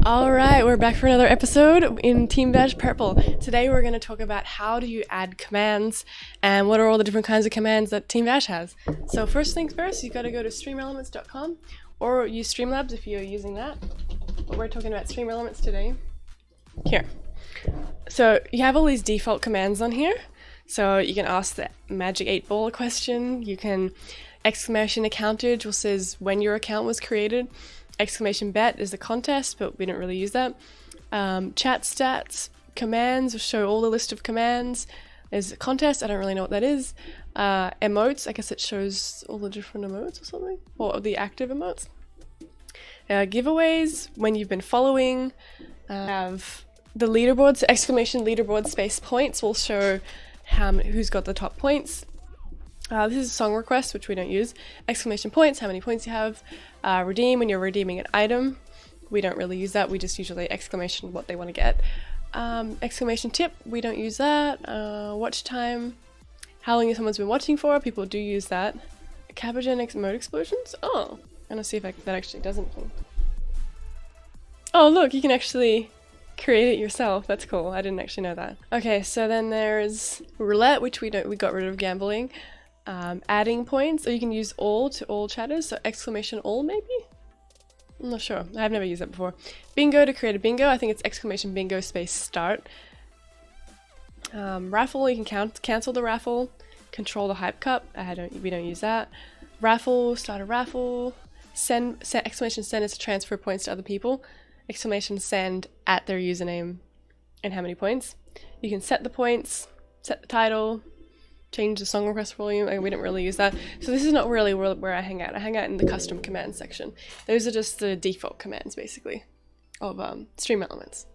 Alright, we're back for another episode in Team Bash Purple. Today we're going to talk about how do you add commands and what are all the different kinds of commands that Team Bash has. So first things first, you've got to go to streamelements.com or use Streamlabs if you're using that. But we're talking about Stream Elements today. Here. So you have all these default commands on here. So you can ask the Magic 8 Ball a question. You can exclamation accountage, which says when your account was created. Exclamation bet is the contest, but we don't really use that. Chat stats, commands will show all the list of commands. There's a contest, I don't really know what that is. Emotes, I guess it shows all the different emotes or something, or the active emotes. Giveaways, when you've been following. Have the leaderboards, exclamation leaderboard space points will show who's got the top points. This is a song request, which we don't use. Exclamation points, how many points you have. Redeem, when you're redeeming an item. We don't really use that, we just usually exclamation what they want to get. Exclamation tip, we don't use that. Watch time, how long someone's been watching for, people do use that. Cabagenic mode explosions? Oh, I'm gonna see if that actually does anything. Oh look, you can actually create it yourself, that's cool, I didn't actually know that. Okay, so then there's roulette, which we got rid of gambling. Adding points, or you can use all to all chatters, so exclamation all maybe? I'm not sure, I've never used that before. Bingo, to create a bingo, I think it's exclamation bingo space start. Raffle, you can cancel the raffle. Control the hype cup, we don't use that. Raffle, start a raffle. Send exclamation send is to transfer points to other people. Exclamation send at their username and how many points. You can set the points, set the title, change the song request volume. We don't really use that. So this is not really where I hang out. I hang out in the custom commands section. Those are just the default commands basically of Stream Elements.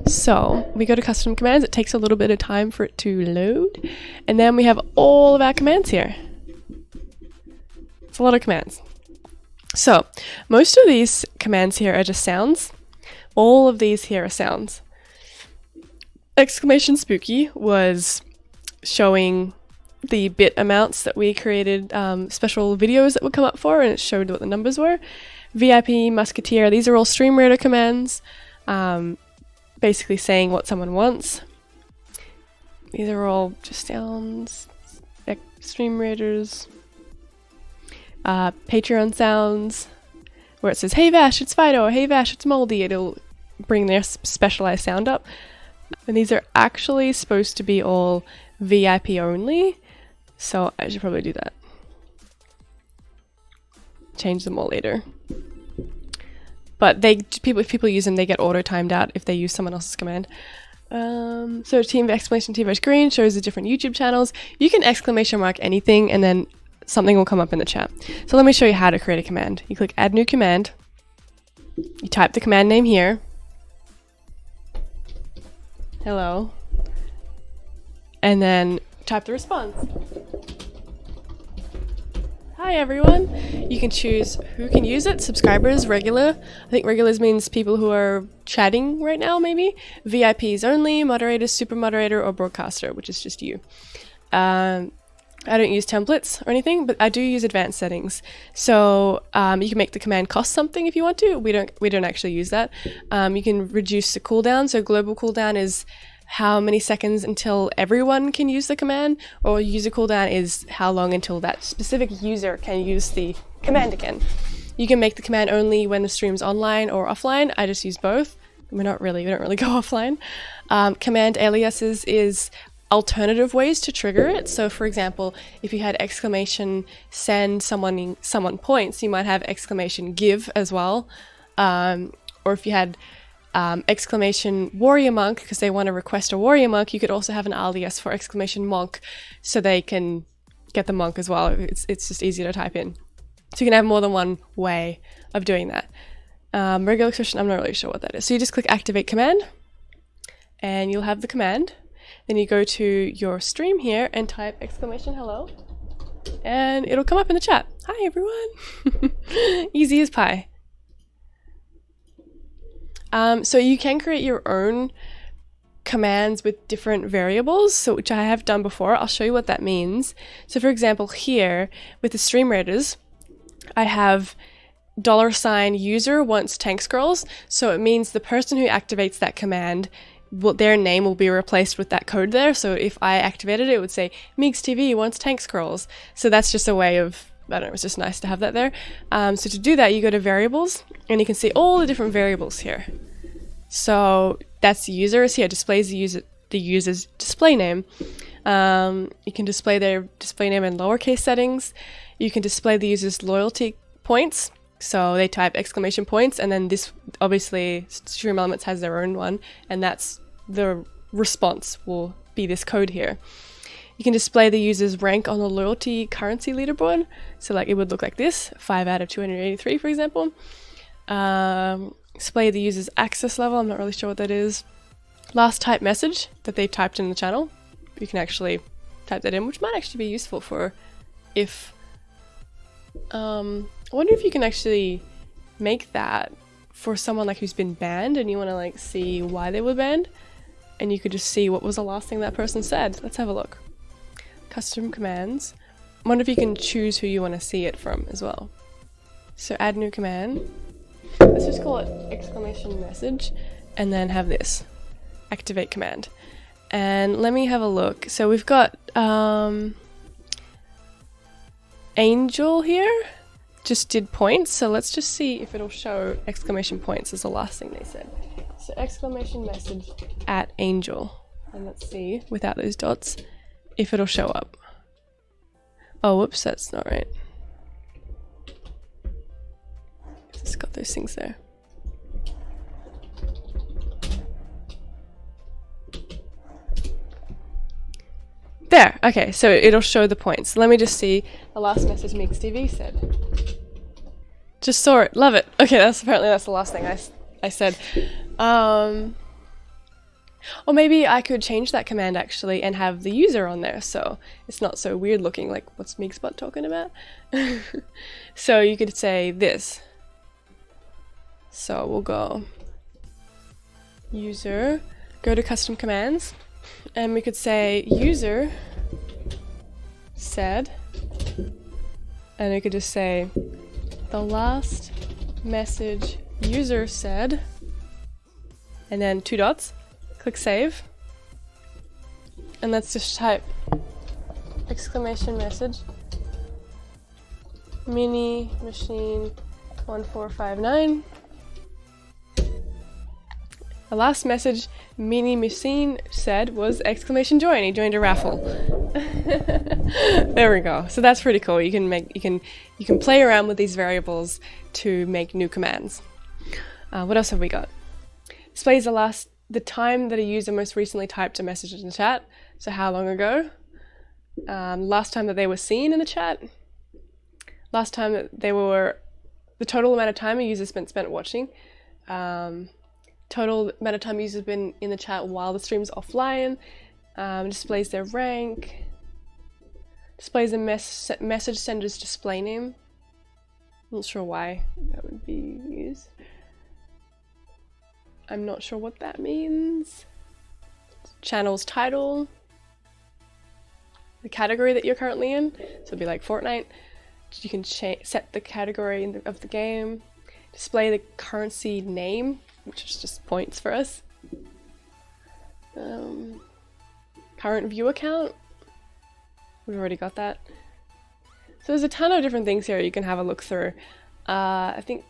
So we go to custom commands. It takes a little bit of time for it to load. And then we have all of our commands here. It's a lot of commands. So most of these commands here are just sounds. All of these here are sounds. Exclamation spooky was showing the bit amounts that we created special videos that would come up for, and it showed what the numbers were. VIP, Musketeer, these are all Stream Raider commands, basically saying what someone wants. These are all just sounds, Stream Raiders. Patreon sounds, where it says, hey Vash, it's Fido, or hey Vash, it's Moldy, it'll bring their specialized sound up. And these are actually supposed to be all VIP only, so I should probably do that. Change them all later. But if people use them, they get auto timed out if they use someone else's command. So team exclamation T-Verse green shows the different YouTube channels. You can exclamation mark anything and then something will come up in the chat. So let me show you how to create a command. You click add new command. You type the command name here. Hello. And then type the response. Hi everyone. You can choose who can use it. Subscribers, regular. I think regulars means people who are chatting right now maybe. VIPs only, moderators, super moderator, or broadcaster, which is just you. I don't use templates or anything, but I do use advanced settings. So you can make the command cost something if you want to. We don't actually use that. You can reduce the cooldown. So global cooldown is how many seconds until everyone can use the command, or user cooldown is how long until that specific user can use the command again. You can make the command only when the stream's online or offline. I just use both. We don't really go offline. Command aliases is alternative ways to trigger it. So for example, if you had exclamation send someone points, you might have exclamation give as well. Or if you had exclamation warrior monk, because they want to request a warrior monk, you could also have an alias for exclamation monk so they can get the monk as well. It's just easier to type in. So you can have more than one way of doing that. Regular expression, I'm not really sure what that is. So you just click activate command and you'll have the command. Then you go to your stream here and type exclamation hello and it'll come up in the chat. Hi everyone. Easy as pie. So you can create your own commands with different variables, so which I have done before. I'll show you what that means. So for example here with the Stream Raiders, I have $user wants tank scrolls, so it means the person who activates that command, their name will be replaced with that code there. So if I activated it, it would say Meeks TV wants tank scrolls. So that's just a way of, I don't know, it's just nice to have that there. So to do that, you go to variables and you can see all the different variables here. So that's users here, displays the user's display name. You can display their display name in lowercase settings. You can display the user's loyalty points. So they type exclamation points, and then this, obviously Stream Elements has their own one, and that's the response will be this code here. You can display the user's rank on the loyalty currency leaderboard. So like it would look like this, 5 out of 283, for example. Display the user's access level. I'm not really sure what that is. Last type message that they've typed in the channel. You can actually type that in, which might actually be useful for if... I wonder if you can actually make that for someone like who's been banned and you want to like see why they were banned, and you could just see what was the last thing that person said. Let's have a look. Custom commands. I wonder if you can choose who you want to see it from as well. So add new command. Let's just call it exclamation message and then have this activate command. And let me have a look. So we've got Angel here just did points, so let's just see if it'll show exclamation points as the last thing they said. So exclamation message at Angel, and let's see without those dots if it'll show up. Oh, whoops, that's not right. It's got those things there. There, okay, so it'll show the points. Let me just see the last message Meeks TV said. Just saw it, love it. Okay, that's the last thing I said. Or maybe I could change that command actually and have the user on there, so it's not so weird looking, like what's Meeksbot talking about? So you could say this. So we'll go user, go to custom commands, and we could say user said, and we could just say the last message user said, and then 2 dots, click save, and let's just type exclamation message mini machine 1459. The last message Mini Machine said was exclamation join. He joined a raffle. There we go. So that's pretty cool. You can play around with these variables to make new commands. What else have we got? Displays the time that a user most recently typed a message in the chat. So how long ago? Last time that they were seen in the chat. Last time that they were, the total amount of time a user spent watching. Total amount of time users been in the chat while the stream's offline. Displays their rank. Displays a message sender's display name. Not sure why that would be used. I'm not sure what that means. Channel's title. The category that you're currently in. So it'd be like Fortnite. You can set the category of the game. Display the currency name, which is just points for us. Current view account. We've already got that. So there's a ton of different things here you can have a look through. I think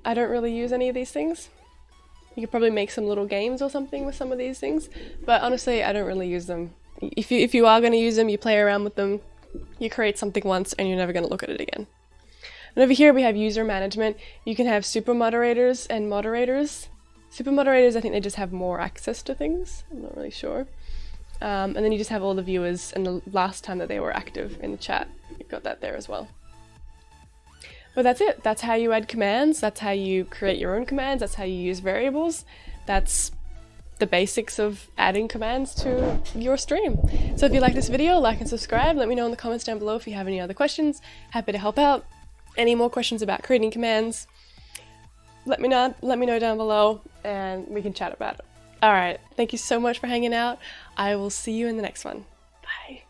I don't really use any of these things. You could probably make some little games or something with some of these things, but honestly, I don't really use them. If you are going to use them, you play around with them, you create something once, and you're never going to look at it again. And over here we have user management. You can have super moderators and moderators. Super moderators, I think they just have more access to things. I'm not really sure. And then you just have all the viewers and the last time that they were active in the chat. You've got that there as well. But that's it. That's how you add commands. That's how you create your own commands. That's how you use variables. That's the basics of adding commands to your stream. So if you like this video, like and subscribe. Let me know in the comments down below if you have any other questions. Happy to help out. Any more questions about creating commands, let me know down below and we can chat about it. Alright, thank you so much for hanging out. I will see you in the next one. Bye.